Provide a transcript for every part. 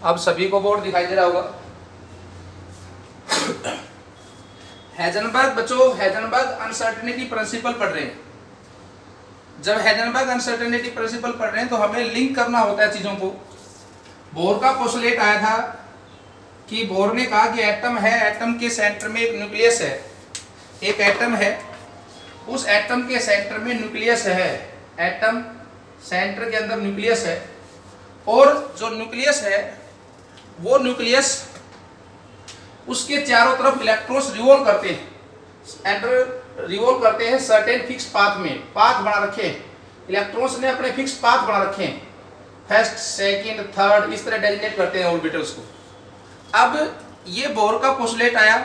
अब सभी को बोर्ड दिखाई दे रहा होगा। हेजनबर्ग बच्चों, हेजनबर्ग अनसर्टेनिटी प्रिंसिपल पढ़ रहे हैं। जब हेजनबर्ग अनसर्टेनिटी प्रिंसिपल पढ़ रहे हैं तो हमें लिंक करना होता है चीजों को। बोर का पोस्टुलेट आया था कि बोर ने कहा कि एटम है, एटम के सेंटर में एक न्यूक्लियस है, एक एटम है, उस एटम के सेंटर में न्यूक्लियस है, एटम सेंटर के अंदर न्यूक्लियस है, और जो न्यूक्लियस है वो न्यूक्लियस उसके चारों तरफ इलेक्ट्रॉन्स रिवॉल्व करते हैं, रिवॉल्व करते हैं सर्टेन फिक्स पाथ में, पाथ बना रखे हैं, इलेक्ट्रॉन्स ने अपने फिक्स पाथ बना रखे हैं, फर्स्ट सेकंड थर्ड इस तरह डेजिग्नेट करते हैं ऑर्बिटल्स को। अब ये बोर का पोस्टुलेट आया,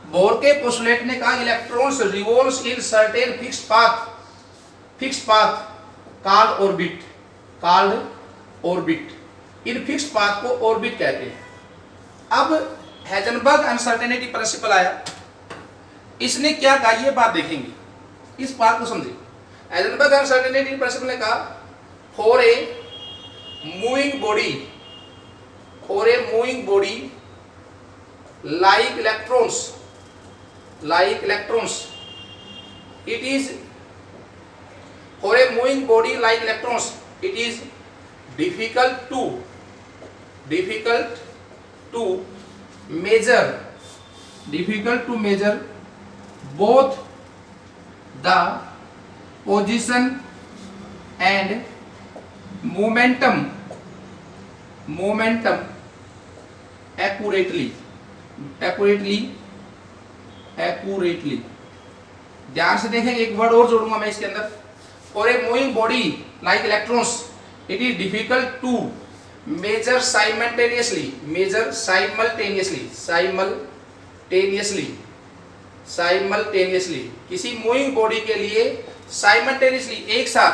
बोर के पोस्टुलेट ने कहा electrons revolves in certain fix path called orbit, called orbit, in fix path को ऑर्बिट कहते हैं। अब हेजनबर्ग अनसर्टेनिटी प्रिंसिपल आया, इसने क्या कहा ये बात देखेंगे, इस बात को समझिए। हेजनबर्ग अनसर्टेनिटी प्रिंसिपल ने कहा for a moving body, for a moving body like electrons, it is for a moving body like electrons, it is difficult to measure both the position and momentum accurately, ध्यान से देखें, एक word और जोड़ूंगा मैं इसके अंदर, for a moving body like electrons it is difficult to measure simultaneously, किसी मूविंग बॉडी के लिए साइमल्टेनियसली एक साथ,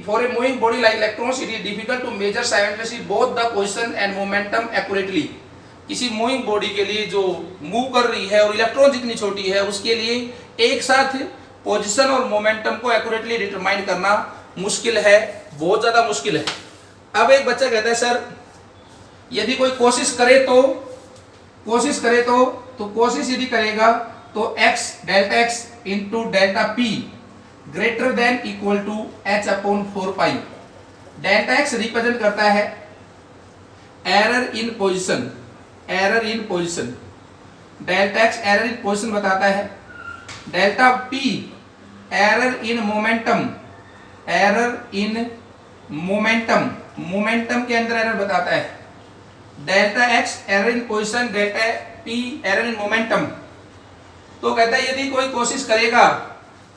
for a moving body like electrons it is difficult to measure simultaneously both the position and momentum accurately, किसी moving body के लिए जो move कर रही है और इलेक्ट्रॉन जितनी छोटी है उसके लिए एक साथ पोजीशन और मोमेंटम को एक्यूरेटली डिटरमाइन करना मुश्किल है, बहुत ज्यादा मुश्किल है। अब एक बच्चा कहता है सर यदि कोई कोशिश करे तो कोशिश यदि करेगा तो x delta x into delta p greater than equal to h upon 4 pi. Delta x represent करता है error in position, delta x error in position बताता है, delta p error in momentum के अंदर एरर बताता है, delta x error in position, delta p error in momentum. तो कहता है यदि कोई कोशिश करेगा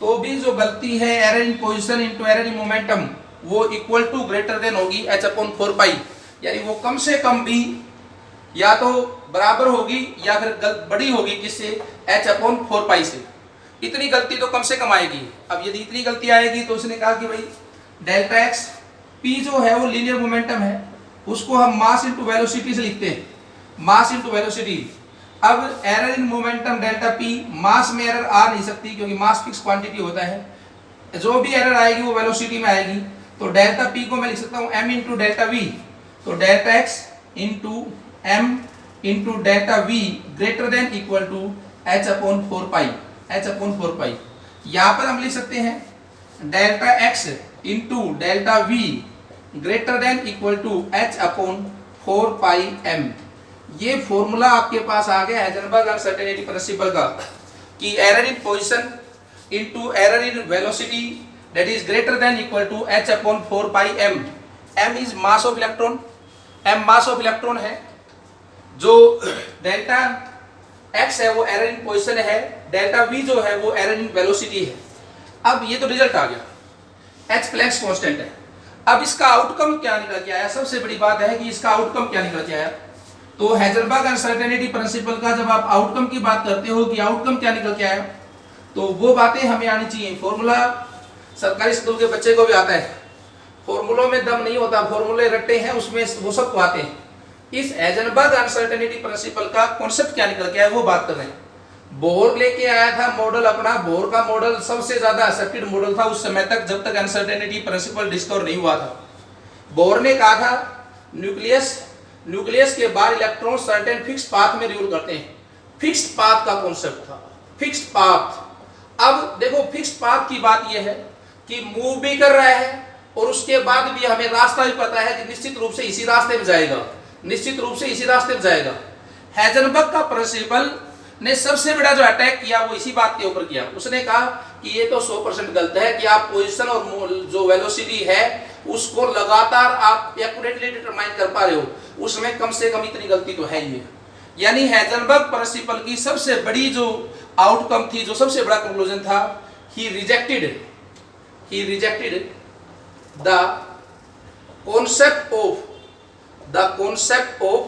तो भी जो गलती है error in position into error in momentum वो इक्वल टू ग्रेटर देन होगी h अपॉन 4 पाई, यानी वो कम से कम भी या तो बराबर होगी या फिर बड़ी होगी किससे, h अपॉन 4 पाई से। इतनी गलती तो कम से कम आएगी। अब यदि इतनी गलती आएगी तो उसने कहा कि भाई डेल्टा x p जो है वो लीनियर मोमेंटम है, उसको हम मास इनटू वेलोसिटी से लिखते हैं, मास इनटू वेलोसिटी। अब error in momentum delta p, मास में एरर आ नहीं सकती क्योंकि मास फिक्स क्वांटिटी होता है, जो भी एरर आएगी वो वेलोसिटी में आएगी। तो डेल्टा p को मैं लिख सकता हूँ m इंटू डेल्टा v, तो delta x into m into delta v greater than equal to h upon 4 pi, h upon 4 pi. यहाँ पर हम लिख सकते हैं delta x into delta v greater than equal to h upon 4 pi m। ये formula आपके पास आ गया हेजनबर्ग अनसर्टेनिटी प्रिंसिपल का कि error in position into error in velocity that is greater than equal to h upon 4 pi m। m is mass of electron, m mass of electron है, जो delta x है वो error in position है, delta v जो है वो error in velocity है। अब ये तो रिजल्ट आ गया, h प्लैंक्स कांस्टेंट है। अब इसका आउटकम क्या निकल के आया, सबसे बड़ी बात है कि इसका आउटकम क्या निकल के आया। तो हेजनबर्ग अनसर्टेनिटी प्रिंसिपल का जब आप आउटकम की बात करते हो कि आउटकम क्या निकल के आया, तो वो बातें हमें आनी चाहिए। फॉर्मूला सरकारी स्कूल के बच्चे को भी आता है, फॉर्मूलों में दम नहीं होता, फॉर्मूले रट्टे हैं उसमें वो सबको आते हैं। इस हेजनबर्ग अनसर्टेनिटी प्रिंसिपल का कॉन्सेप्ट क्या निकल के आया वो बात कर रहे हैं। बोर लेके आया था मॉडल अपना, बोर का मॉडल सबसे ज्यादा एक्सेप्टेड मॉडल था उस समय तक जब तक अनसर्टेनिटी प्रिंसिपल डिस्कवर नहीं हुआ था। बोर ने कहा था न्यूक्लियस न्यूक्लियस के बाहर इलेक्ट्रॉन सर्टेन फिक्स्ड पाथ में रिवॉल्व करते हैं। फिक्स्ड पाथ का कॉन्सेप्ट था, फिक्स्ड पाथ। अब देखो फिक्स्ड पाथ की बात यह है कि मूव भी कर रहा है और उसके बाद भी हमें रास्ता भी पता है कि निश्चित रूप से इसी रास्ते में जाएगा, निश्चित रूप से इसी रास्ते में जाएगा। हेजनबर्ग का प्रिंसिपल ने सबसे बड़ा जो अटैक किया वो इसी बात के ऊपर किया। उसने कहा कि ये तो 100% गलत है कि आप पोजीशन और जो वेलोसिटी है उसको लगातार आप एक्यूरेटली डिटरमाइन कर पा रहे हो, उसमें कम से कम इतनी गलती तो है ही है। यानी हेजनबर्ग प्रिंसिपल की सबसे बड़ी जो आउटकम थी, जो सबसे बड़ा कंक्लूजन था, ही rejected the concept of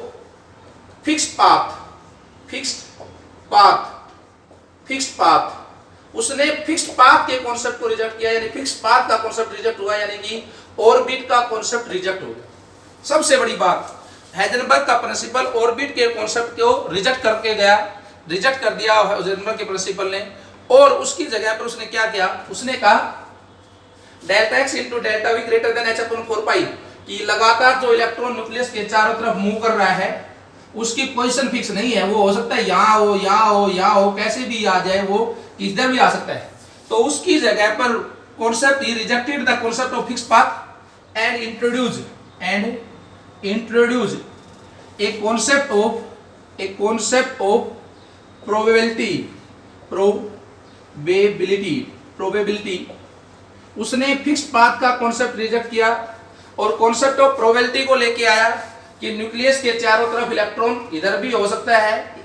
fixed path। उसने फिक्स्ड पाथ के कॉन्सेप्ट को रिजेक्ट किया, यानी फिक्स्ड पाथ का कॉन्सेप्ट रिजेक्ट हुआ, यानी कि ऑर्बिट का कॉन्सेप्ट रिजेक्ट हो गया। सबसे बड़ी बात, हेजनबर्ग का प्रिंसिपल ऑर्बिट के कॉन्सेप्ट को रिजेक्ट कर दिया हेजनबर्ग के प्रिंसिपल ने, और उसकी जगह पर उसने क्या किया, उसने कहा delta x into delta V greater than H upon 4 पाई, कि लगातार जो इलेक्ट्रॉन न्यूक्लियस के चारों तरफ मूव कर रहा है उसकी पोजीशन फिक्स नहीं है, वो हो सकता है यहाँ हो, यहाँ हो, यहाँ हो, कैसे भी आ जाए, वो किधर भी आ सकता है। तो उसकी जगह पर concept, he rejected the concept of fixed path and introduce a concept of probability. उसने फिक्स्ड पाथ का कॉन्सेप्ट रिजेक्ट किया और कॉन्सेप्ट ऑफ प्रोबेबिलिटी को लेके आया कि न्यूक्लियस के चारों तरफ इलेक्ट्रॉन इधर भी हो सकता है,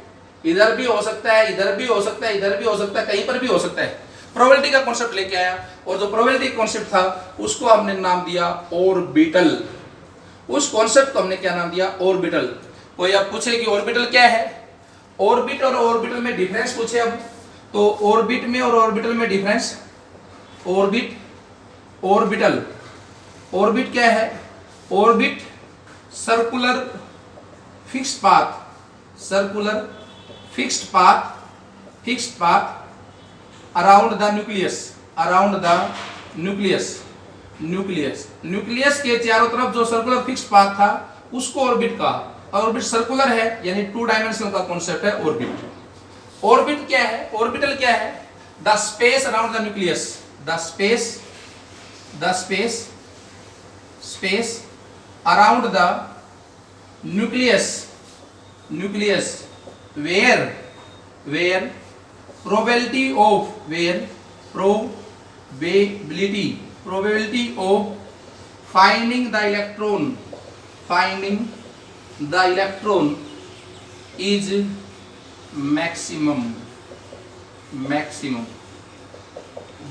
इधर भी हो सकता है, इधर भी हो सकता है, इधर भी हो सकता है, कहीं पर भी हो सकता है। प्रोबेबिलिटी का कॉन्सेप्ट लेके आया, और जो प्रोबेबिलिटी कॉन्सेप्ट था उसको हमने नाम दिया ऑर्बिटल। उस कॉन्सेप्ट को हमने क्या नाम दिया, ऑर्बिटल। कोई अब पूछे कि ऑर्बिटल क्या है, ऑर्बिट और ऑर्बिटल में डिफरेंस पूछे अब, तो ऑर्बिट में और ऑर्बिटल में डिफरेंस, ऑर्बिट क्या है, orbit circular fixed path around the nucleus के चारों तरफ जो सर्कुलर फिक्स्ड पाथ था उसको ऑर्बिट का, ऑर्बिट सर्कुलर है, यानी 2 डायमेंशनल का कॉन्सेप्ट है ऑर्बिट। ऑर्बिट क्या है, ऑर्बिटल क्या है, the space around the nucleus, the space around the nucleus where probability of finding the electron is maximum।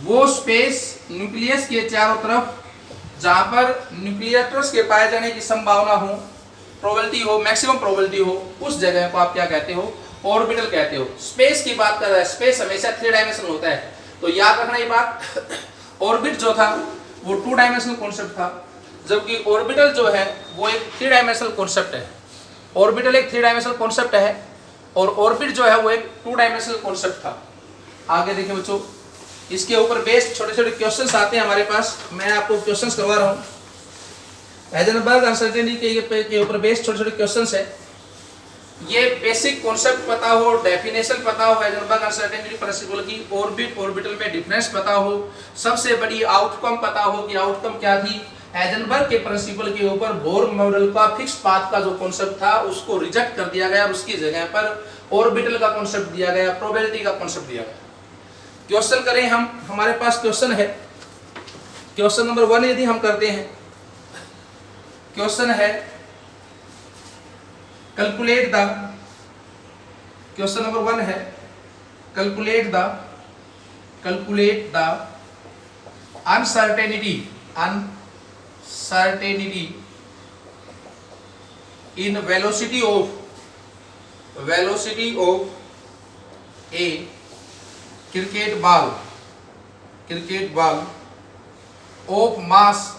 वो स्पेस न्यूक्लियस के चारों तरफ जहां पर न्यूक्लियस के पाए जाने की संभावना हो, प्रोबेबिलिटी हो, मैक्सिमम प्रोबेबिलिटी हो, उस जगह को आप क्या कहते हो, ऑर्बिटल कहते हो। स्पेस की बात कर रहा है, स्पेस हमेशा 3 डायमेंशनल होता है, तो याद रखना ये बात। ऑर्बिट जो था वो 2 डायमेंशनल कॉन्सेप्ट था, जबकि ऑर्बिटल जो है वो एक 3 डायमेंशनल कॉन्सेप्ट है। ऑर्बिटल एक 3 डायमेंशनल कॉन्सेप्ट है और ऑर्बिट जो है वो एक 2 डायमेंशनल कॉन्सेप्ट था। आगे देखिए बच्चों, इसके ऊपर बेस्ड छोटे छोटे क्वेश्चंस आते हैं हमारे पास, मैं आपको क्वेश्चंस करवा रहा हूँ। हेजनबर्ग अनसर्टेनिटी के ऊपर बेस्ड छोटे छोटे क्वेश्चंस है। ये बेसिक कॉन्सेप्ट पता हो, डेफिनेशन पता हो हेजनबर्ग अनसर्टेनिटी प्रिंसिपल की, ऑर्बिट ऑर्बिटल में डिफरेंस पता हो, सबसे बड़ी आउटकम पता हो कि आउटकम क्या थी। हेजनबर्ग के प्रिंसिपल के ऊपर बोर मॉडल का फिक्स पाथ का जो कॉन्सेप्ट था उसको रिजेक्ट कर दिया गया और उसकी जगह पर ऑर्बिटल का कॉन्सेप्ट दिया गया, प्रोबेबिलिटी का कॉन्सेप्ट दिया गया। क्वेश्चन करें हम, हमारे पास क्वेश्चन है, क्वेश्चन नंबर 1 यदि हम करते हैं, क्वेश्चन है कैलकुलेट द, क्वेश्चन नंबर 1 है calculate the uncertainty in velocity of A cricket ball of mass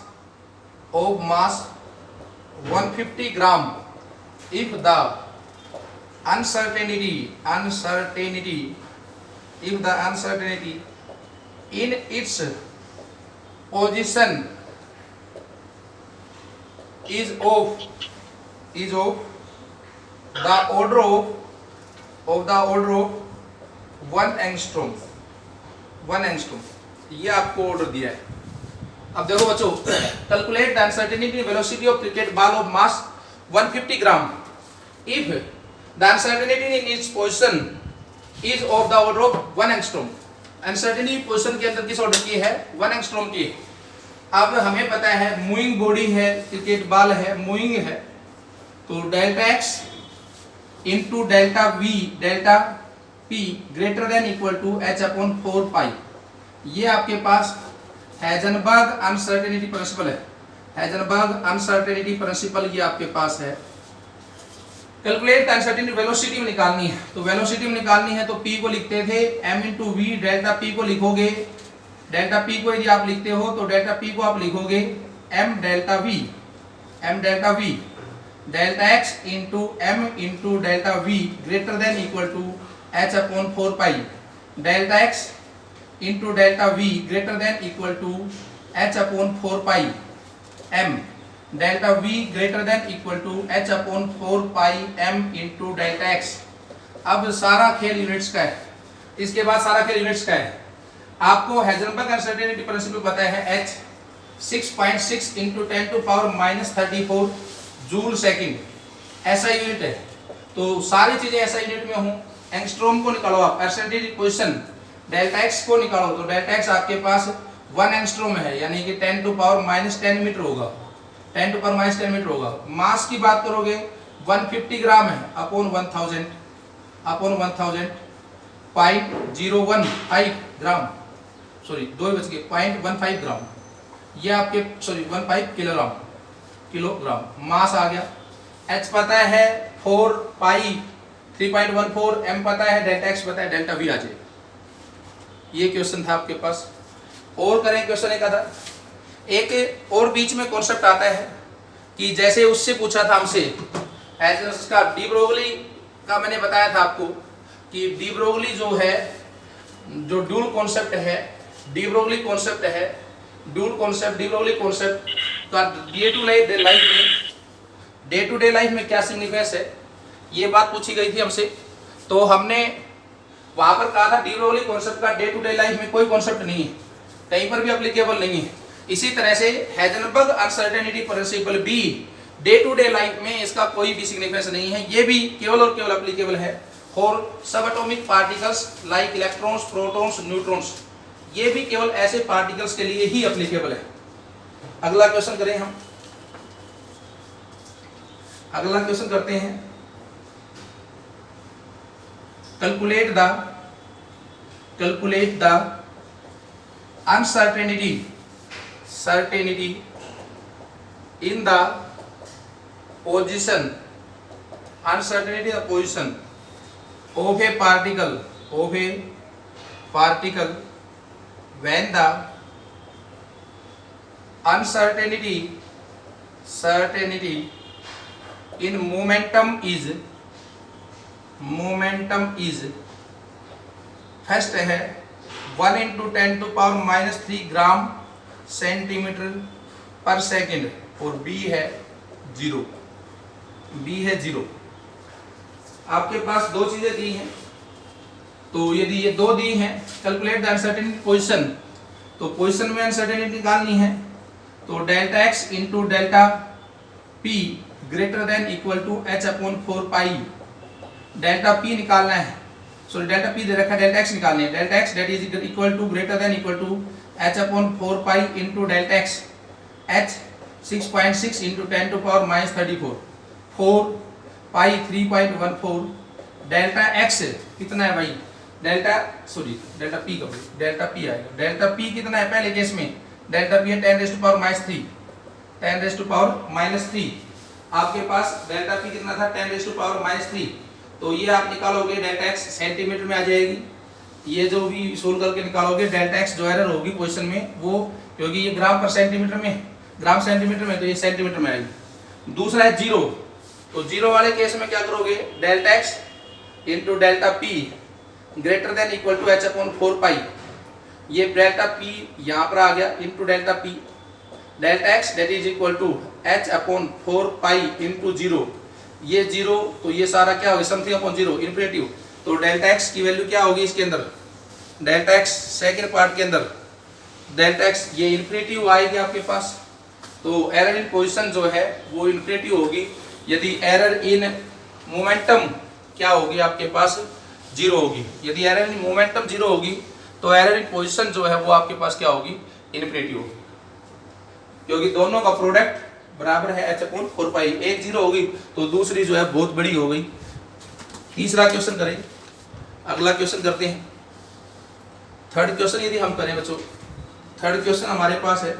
150 gram if the uncertainty in its position is of is of the order of 1 angstrom, 1 angstrom। ये आपको order दिया है। अब देखो बच्चों, calculate the uncertainty velocity of cricket ball of mass 150 gram if the uncertainty in its position is of the order of 1 angstrom. Uncertainty position के अंदर किस ऑर्डर की है? 1 एंगस्ट्रॉम की। अब हमें पता है मूविंग बॉडी है, क्रिकेट बॉल है, मूविंग है, तो delta x into delta v delta p greater than equal to h upon 4 pi. ये आपके पास हेजनबर्ग अनसर्टेनिटी प्रिंसिपल है। हेजनबर्ग अनसर्टेनिटी प्रिंसिपल ये आपके पास है। कैलकुलेट अनसर्टेनिटी वेलोसिटी में निकालनी है, तो वेलोसिटी में निकालनी है तो p को लिखते थे m into v, delta p को लिखोगे, डेल्टा p को यदि आप लिखते हो तो डेल्टा p को आप लिखोगे m delta v delta x into m into delta v greater than equal to h upon 4 pi. Delta x into delta v greater than equal to h upon 4 pi m delta v greater than equal to h upon 4 pi m into delta x। अब सारा खेल units का है। इसके बाद सारा खेल units का है। आपको हेजनबर्ग अनसर्टेनिटी प्रिंसिपल पता है h 6.6 into 10 to power minus 34 joule second, ऐसा यूनिट है। तो सारी चीजें ऐसा यूनिट में हूँ। एंगस्ट्रॉम को निकालो आप, अनसर्टेनिटी पोजीशन डेल्टा x को निकालो, तो डेल्टा x आपके पास 1 एंगस्ट्रॉम है, यानी कि 10 टू पावर माइनस 10 मीटर होगा, 10 टू पावर माइनस 10 मीटर होगा। मास की बात करोगे 150 ग्राम है, अपॉन 1000 0.015 ग्राम, सॉरी 2 बच गए, 0.15 ग्राम, ये आपके 15 किलोग्राम मास आ गया। h पता है 4 पाई 3.14, m पता है, डेल्टा x पता है, डेल्टा v आ जाए। ये क्वेश्चन था आपके पास। और करें क्वेश्चन एक और बीच में कॉन्सेप्ट आता है कि जैसे उससे पूछा था हमसे का डी ब्रोगली का, मैंने बताया था आपको कि डी ब्रोगली जो है, जो ड्यूल कॉन्सेप्ट है, डी ब्रोगली कॉन्सेप्ट का डे टू डे लाइफ में क्या सिग्निफिकेंस है, ये बात पूछी गई थी हमसे। तो हमने वहां पर कहा था डी ब्रोगली कॉन्सेप्ट का डे टू डे लाइफ में कोई कॉन्सेप्ट नहीं है, कहीं पर भी एप्लीकेबल नहीं है। इसी तरह से हेजनबर्ग अनसर्टेनिटी प्रिंसिपल भी डे टू डे लाइफ में इसका कोई भी सिग्निफिकेंस नहीं है। ये भी केवल और केवल एप्लीकेबल है फॉर सब atomic particles like electrons, protons, neutrons. ये भी केवल ऐसे पार्टिकल्स के लिए ही एप्लीकेबल है। अगला क्वेश्चन करें हम, अगला क्वेश्चन करते हैं। Calculate the uncertainty in the position of a particle when the uncertainty in momentum is first है 1 into 10 to power minus 3 gram centimetre per second, और b है 0। आपके पास दो चीजें दी हैं, तो यदि ये दो दी हैं, कैलकुलेट द अनसर्टेनिटी पोजीशन, तो पोजीशन में अनसर्टेनिटी निकालनी है, तो delta x into delta p greater than equal to h upon 4 pi. Delta p निकालना है, सॉरी डेल्टा p दे रखा है, डेल्टा x निकालनी है। Delta x that is equal to greater than equal to h upon 4 pi into delta x, h 6.6 into 10 to power minus 34, 4 pi 3.14। Delta x कितना है भाई, delta p का, delta p आएगा। Delta p कितना है पहले केस में, delta p है 10 raise to power minus 3, 10 raise to power minus 3। आपके पास डेल्टा p कितना था, 10 रेज़ टू पावर माइनस 3। तो ये आप निकालोगे डेल्टा x सेंटीमीटर में आ जाएगी। ये जो भी सोल्व करके निकालोगे, डेल्टा x जो एरर होगी पोजीशन में वो, क्योंकि ये ग्राम सेंटीमीटर में, तो ये सेंटीमीटर में आएगी। दूसरा है 0, तो 0 वाले केस में क्या करोगे, delta x into delta p greater than equal to h upon 4 pi. ये डेल्टा p यहाँ पर आ गया into delta p, delta x that is equal to h upon 4 pi into 0, ये 0 तो ये सारा क्या होगा, समथिंग अपॉन 0 इन्फिनिटी। तो डेल्टा एक्स की वैल्यू क्या होगी इसके अंदर, डेल्टा एक्स सेकेंड पार्ट के अंदर डेल्टा एक्स ये इन्फिनिटी आएगी आपके पास। तो एरर इन पोजीशन जो है वो इन्फिनिटी होगी यदि एरर इन मोमेंटम क्या होगी आपके पास 0 होगी। यदि एरर इन मोमेंटम 0 होगी तो एरर इन पोजीशन जो है वो आपके पास क्या होगी, इन्फिनिटी होगी, क्योंकि दोनों का प्रोडक्ट बराबर है h अपॉन 4 पाई। एक 0 होगी तो दूसरी जो है बहुत बड़ी हो गई। तीसरा क्वेश्चन करें, अगला क्वेश्चन करते हैं। थर्ड क्वेश्चन यदि हम करें बच्चों, थर्ड क्वेश्चन हमारे पास है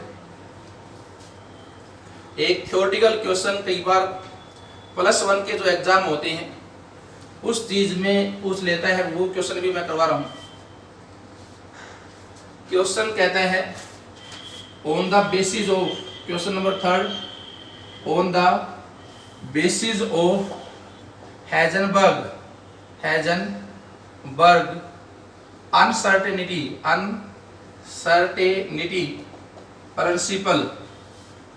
एक थ्योरेटिकल क्वेश्चन। कई बार +1 के जो एग्जाम होते हैं उस चीज में पूछ लेता है, वो क्वेश्चन भी मैं करवा रहा हूं। क्वेश्चन कहता है on the basis of, question number third, on the basis of Heisenberg uncertainty principal,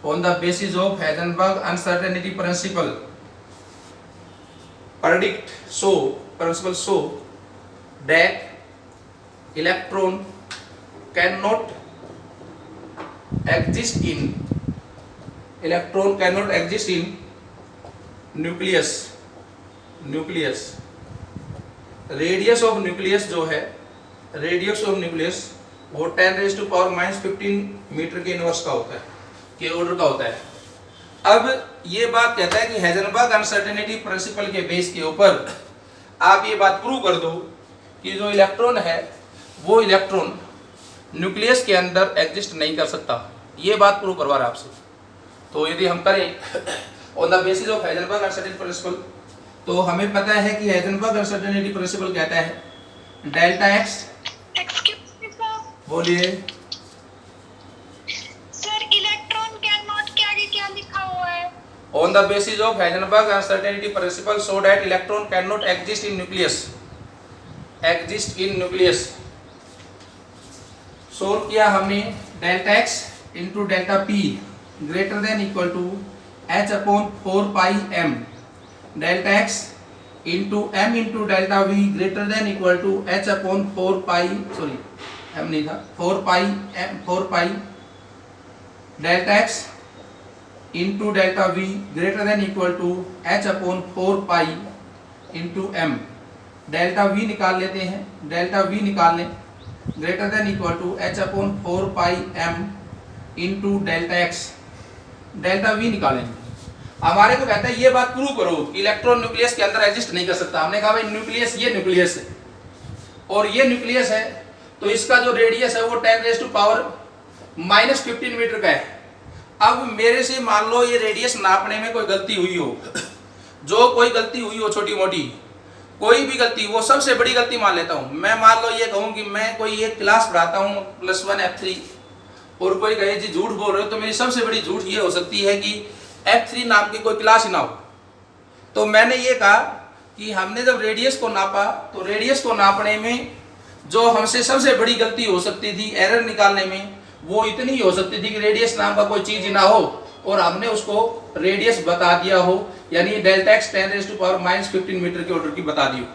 on the basis of Heisenberg uncertainty principle principle show that electron cannot exist in nucleus। Radius of nucleus जो है, radius of nucleus वो 10⁻⁻15 metre के inverse का होता है, के order का होता है। अब ये बात कहता है कि हेजनबर्ग अनसर्टेनिटी प्रिंसिपल के बेस के ऊपर आप ये बात प्रूव कर दो कि जो इलेक्ट्रॉन है वो इलेक्ट्रॉन न्यूक्लियस के अंदर एग्जिस्ट नहीं कर सकता। ये बात प्रूव करवा रहा है आपसे। तो यदि हम करें on the basis of Heisenberg uncertainty principal, तो हमें पता है कि हेजनबर्ग अनसर्टेनिटी प्रिंसिपल कहता है डेल्टा एक्स, बोलिए on the basis of Heisenberg uncertainty principle so that electron cannot exist in nucleus। Solve किया हमने delta x into delta p greater than equal to h upon 4 pi m, delta x into m into delta v greater than equal to h upon 4 pi, sorry m नहीं था, 4 pi delta x into delta v greater than equal to h upon 4 pi into m। Delta v निकाल लेते हैं, delta v निकाल लें, greater than equal to h upon 4 pi m into delta x। Delta v निकालेंगे, हमारे को कहता है ये बात प्रूव करो कि इलेक्ट्रॉन न्यूक्लियस के अंदर एग्जिस्ट नहीं कर सकता। हमने कहा भाई न्यूक्लियस, ये न्यूक्लियस है और ये न्यूक्लियस है, तो इसका जो रेडियस है वो 10⁻⁻15 मीटर का है। अब मेरे से मान लो ये रेडियस नापने में कोई गलती हुई हो, जो कोई गलती हुई हो छोटी मोटी, कोई भी गलती, वो सबसे बड़ी गलती मान लेता हूँ। मैं मान लो ये कहूँ कि मैं कोई एक क्लास पढ़ाता हूँ +1 F3 और कोई कहे जी झूठ बोल रहे हो, तो मेरी सबसे बड़ी झूठ ये हो सकती है कि F3 नाम की कोई क्लास ही ना हो। तो मैंने ये कहा कि हमने जब रेडियस को नापा तो रेडियस को नापने में जो हमसे सबसे बड़ी गलती हो सकती थी एरर निकालने में, वो इतनी ही हो सकती थी कि रेडियस नाम का कोई चीज ही ना हो और हमने उसको रेडियस बता दिया हो, यानी डेल्टा एक्स 10⁻⁻15 मीटर के ऑर्डर की बता दी हो।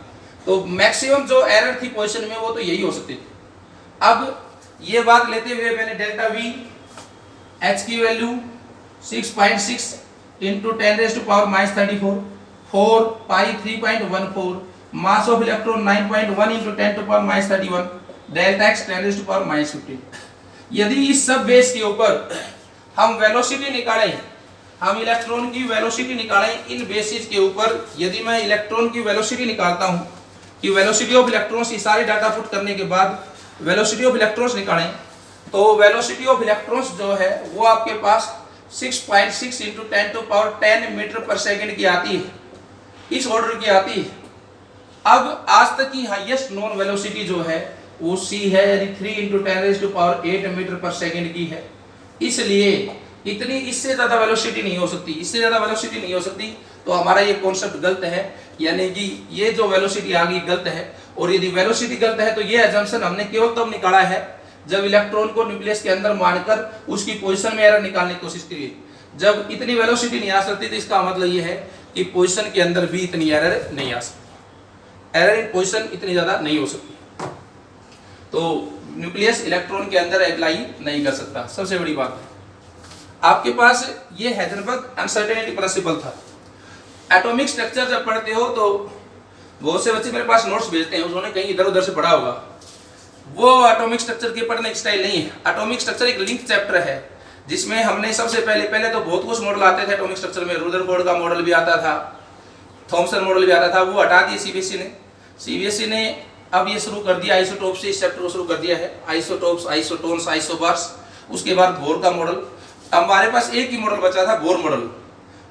तो मैक्सिमम जो एरर थी पोजीशन में वो तो यही हो सकती थी। अब ये बात लेते हुए मैंने डेल्टा वी एच की value 6.6 into 10⁻34, 4 pi 3.14, mass of electron 9.1 into 10⁻31, delta x 10⁻15। यदि इस सब बेस के ऊपर हम वेलोसिटी निकालें, हम इलेक्ट्रॉन की वेलोसिटी निकालें इन बेसिस के ऊपर, यदि मैं इलेक्ट्रॉन की वेलोसिटी निकालता हूं कि वेलोसिटी ऑफ इलेक्ट्रॉन्स, ये सारे डाटा पुट करने के बाद वेलोसिटी ऑफ इलेक्ट्रॉन्स निकालें, तो वेलोसिटी ऑफ इलेक्ट्रॉन्स जो है वो आपके पास 6.6 इंटू 10⁻10 मीटर पर सेकेंड की आती है, इस ऑर्डर की आती है। अब आज तक की हाईएस्ट नॉन वेलोसिटी जो है वो c है, यानी 3 इंटू 10⁸ मीटर पर सेकेंड की है। इसलिए इतनी, इससे ज्यादा वेलोसिटी नहीं हो सकती, इससे ज्यादा वेलोसिटी नहीं हो सकती। तो हमारा ये कॉन्सेप्ट गलत है, यानी कि ये जो वेलोसिटी आ गई गलत है। और यदि वेलोसिटी गलत है तो ये अजम्पशन हमने केवल तब निकाला है जब इलेक्ट्रॉन को न्यूक्लियस के अंदर मानकर उसकी पोजीशन में एरर निकालने की कोशिश की। जब इतनी वेलोसिटी नहीं आ सकती तो इसका मतलब ये है कि पोजीशन के अंदर भी इतनी एरर नहीं आ सकती, एरर इन पोजीशन इतनी ज्यादा नहीं हो सकती। तो न्यूक्लियस इलेक्ट्रॉन के अंदर अप्लाई नहीं कर सकता, सबसे बड़ी बात है। आपके पास ये हाइजेनबर्ग अनसर्टेनिटी प्रिंसिपल था। एटॉमिक स्ट्रक्चर जब पढ़ते हो तो बहुत से बच्चे मेरे पास नोट्स भेजते हैं, उन्होंने कहीं इधर उधर से पढ़ा होगा। वो एटॉमिक स्ट्रक्चर के पढ़ने की स्टाइल नहीं है। एटॉमिक स्ट्रक्चर एक लिंक चैप्टर है जिसमें हमने सबसे पहले तो बहुत कुछ मॉडल आते थे एटॉमिक स्ट्रक्चर में। रुदरफोर्ड का मॉडल भी आता था, थॉमसन मॉडल भी आता था, वो हटा दिए सीबीएसई ने। सीबीएसई ने अब ये शुरू कर दिया आइसोटोप से, इस चैप्टर को शुरू कर दिया है, आइसोटोप्स, आइसोटोन्स, आइसोबार्स। उसके बाद बोर का मॉडल। हमारे पास एक ही मॉडल बचा था, बोर मॉडल।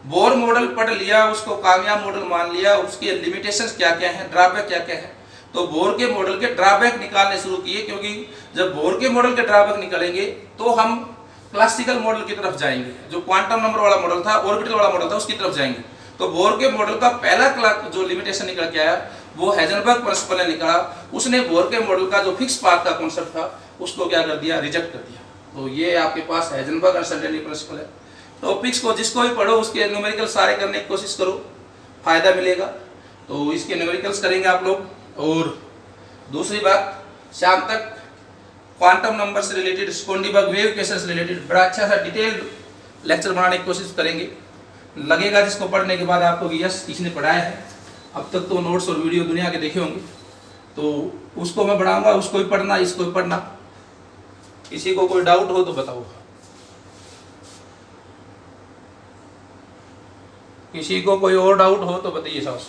बोर मॉडल पढ़ लिया, उसको कामयाब मॉडल मान लिया, उसके लिमिटेशंस क्या क्या हैं, ड्रॉबैक क्या क्या है। तो बोर के मॉडल के ड्रॉबैक निकालने शुरू किए, क्योंकि जब बोर के मॉडल के ड्रॉबैक निकलेंगे तो हम क्लासिकल मॉडल की तरफ जाएंगे, जो क्वांटम नंबर वाला मॉडल था, ऑर्बिटल वाला मॉडल था, उसकी तरफ जाएंगे। तो बोर के मॉडल का पहला जो लिमिटेशन निकल के आया वो हाइजेनबर्ग प्रिंसिपल ने निकाला। उसने बोर के मॉडल का जो फिक्स पाथ का कॉन्सेप्ट था उसको क्या कर दिया, रिजेक्ट कर दिया। तो ये आपके पास हाइजेनबर्ग अनसर्टेनिटी प्रिंसिपल है। टॉपिक्स को जिसको भी पढ़ो उसके न्यूमेरिकल सारे करने की कोशिश करो, फायदा मिलेगा। तो इसके न्यूमेरिकल्स करेंगे आप लोग। और दूसरी बात, शाम तक क्वांटम नंबर से रिलेटेड, स्कोंडीबर्ग वेव इक्वेशन से रिलेटेड बड़ा अच्छा सा डिटेल्ड लेक्चर बनाने की कोशिश करेंगे। लगेगा जिसको पढ़ने के बाद आपको कि यस इसने पढ़ाया है। अब तक तो नोट्स और वीडियो दुनिया के देखे होंगे, तो उसको मैं बढ़ाऊंगा, उसको भी पढ़ना, इसको भी पढ़ना। किसी को कोई डाउट हो तो बताओ, किसी को कोई और डाउट हो तो बताइए साहब।